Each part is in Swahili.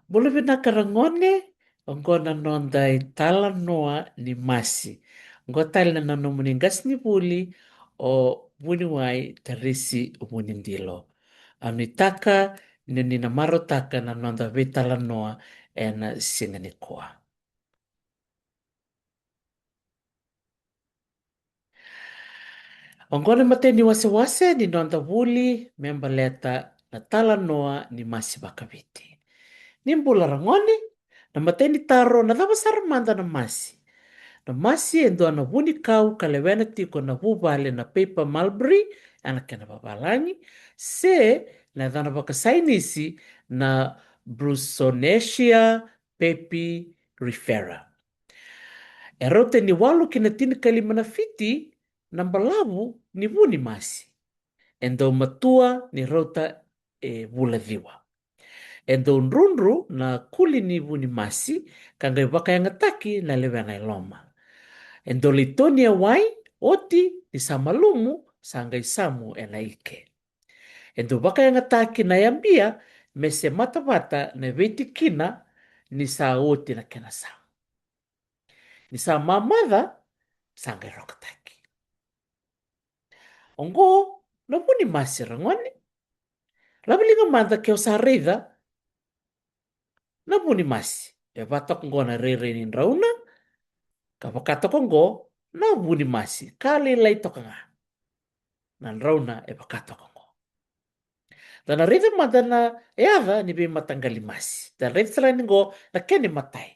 Bolo vinakarangone, ongona nonda itala noa ni masi. Ngotali na nanomuningas ni buli o buni wai tarisi umunindilo. Anitaka nina marotaka na nonda vitala noa ena singanikoa. Ongona mateni wase ni nonda buli membaleta na tala noa ni masi bakaviti. Nimbula rangoni, na mateni taro na dawasar manda na masi. Na masi endo ana wuni kau kalewena tiko na wubale na paper mulberry, ana kena babalangi, se na dana baka sainisi na Brusonesia pepirifera. Erote ni walu kina tini kalimana fiti, na mbalawu ni wuni masi. Endo matua ni rota wula dhiwa. Endo nrunru na kuli ni wuni masi, kanga baka yangataki na lewenga iloma. Endo litonia wai, oti ni samalumu, sanga isamu ena ike. Endo baka yangataki na yambia, mese mata na veti kina, ni saa oti na kena saa. Ni saa mamadha, sanga irokataki. Ongo, na wuni masi rangoni. Labilinga manda keo sa reida, na wuni masi. E vatak ngona re ni rauna, kapakato kongo, na wuni masi. Kali lai toka nga. Nan rauna e pakato kongo. Dana rida madana eava ni be matanggali masi. Dana rida sala ningo na kene matai.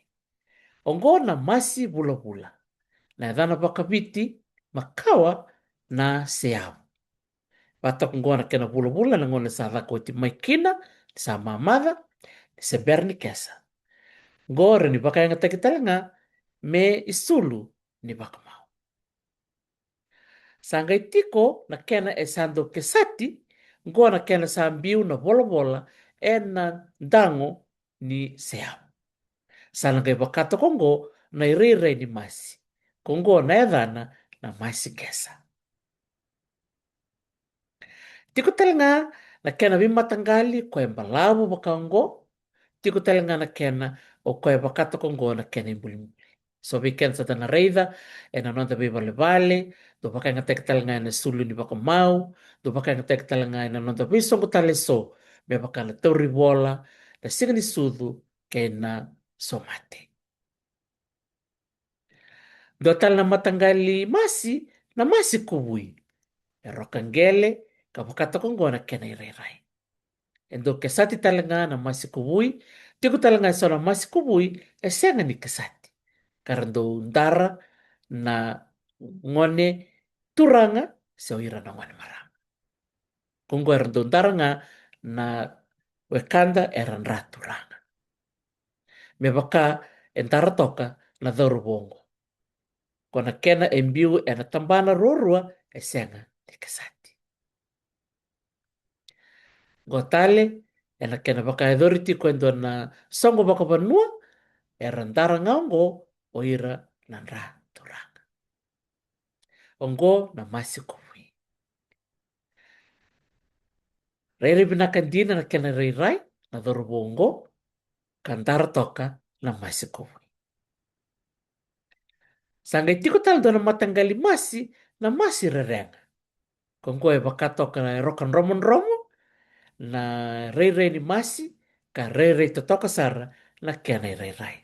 Ongo na masi bula-bula. Na dana bakabiti makawa na seau. Vatak ngona kena bula-bula na ngona sa dhako iti maikina, sa mamada, se berni kesa. Ngore ni baka yang nga me isulu ni baka mau. Sanga itiko na kena esando kesati, ngona kena sambiu na bola-bola ena dango ni seau. Sanga bakato kongo na irire ni masi. Kongo na edana na masi kesa. Tiko nga na kena bimatangali kwa embalabu bakango, tiko nga na kena o koe bakato kongo na kena imbuli. So weekend sa tana reida, e na nonta be vale, do baka nga tektal nga na sulu ni baka mau, do baka nga tektal nga na nonta be songo tale so, be baka na teori bola, na singa ni sudu, ke na somate. Do tal na matangali masi, na masi kubui. E rokangele, ka bakato kongo na kena irai. Endo kesati talanga na masi kubui, tiko talanga so na masi kubui, e senga ni kesati. Karando undara na ngone turanga se oira na ngone marama. Kongo erando undara nga na wekanda eran turanga. Me baka entara toka na dhauru bongo. Kona kena embiu ena tambana rorua e senga ni kesati. Gotale ena kena baka edoriti kwendo na songo baka banua eran daranga ongo oira na turanga. Ongo na masi kubui. Rere binakandina na kena reirai na dorobongo kandara toka na masi kubui. Sanga itiko tal do na matangali masi na masi rerenga. Kongo e bakatoka na rokan romo na reirai ni masi ka reirai totoka sara na kena reirai.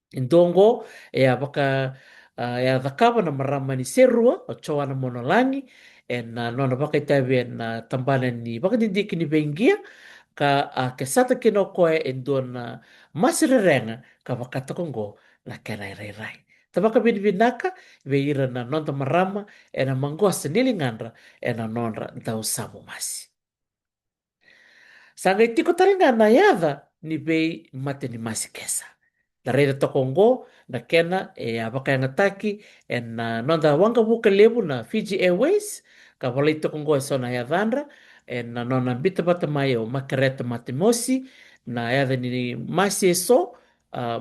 Indongo e baka e adakaba na marama ni serua o choa na monolangi e na nona baka itawe na tambana ni baka dindiki ni bengia ka ke sata kino koe e na masirerenga ka baka tokongo na kena rai. Tabaka binaka ve ira na nonta marama e na mangosa nilingandra e na nonra dau samu masi. Sanga itiko taringa na yada ni bei mate ni masi kesa. Na reida tokongo na kena e abaka yang ataki e na nonda wanga buka lebu na Fiji Airways ka wala tokongo e sona yadandra e na nona bita bata mai o makareta matimosi na yada ni masi eso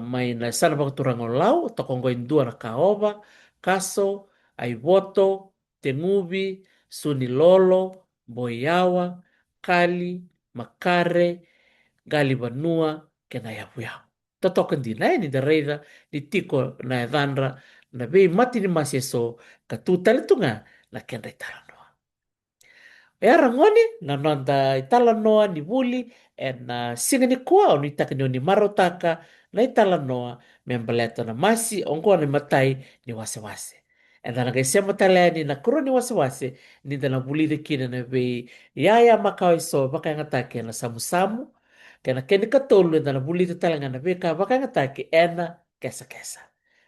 mai na sana baka turango lau tokongo indua na kaoba, kaso, aiwoto, tengubi, sunilolo, boyawa, kali, makare, gali banua, kena yabu. Totokan di na ni da reida di tiko na danra na be mati ni maseso ka tutal tunga na kenda itala noa. E ara ngoni na nonda itala noa ni wuli e na singa ni kua o ni taka ni marotaka na itala noa me mbaleto na masi ongo ni matai ni wase. E dana kai sema tale ni na kuro ni wase ni dana wuli de kina na be ya makau iso baka ngatake na samu-samu kena keni katolu dana wuli de talanga na be ka baka ngatake ena kesa.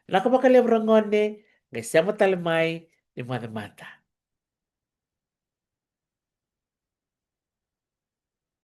Naka baka lebra ngone ngai sema tale mai ni mata.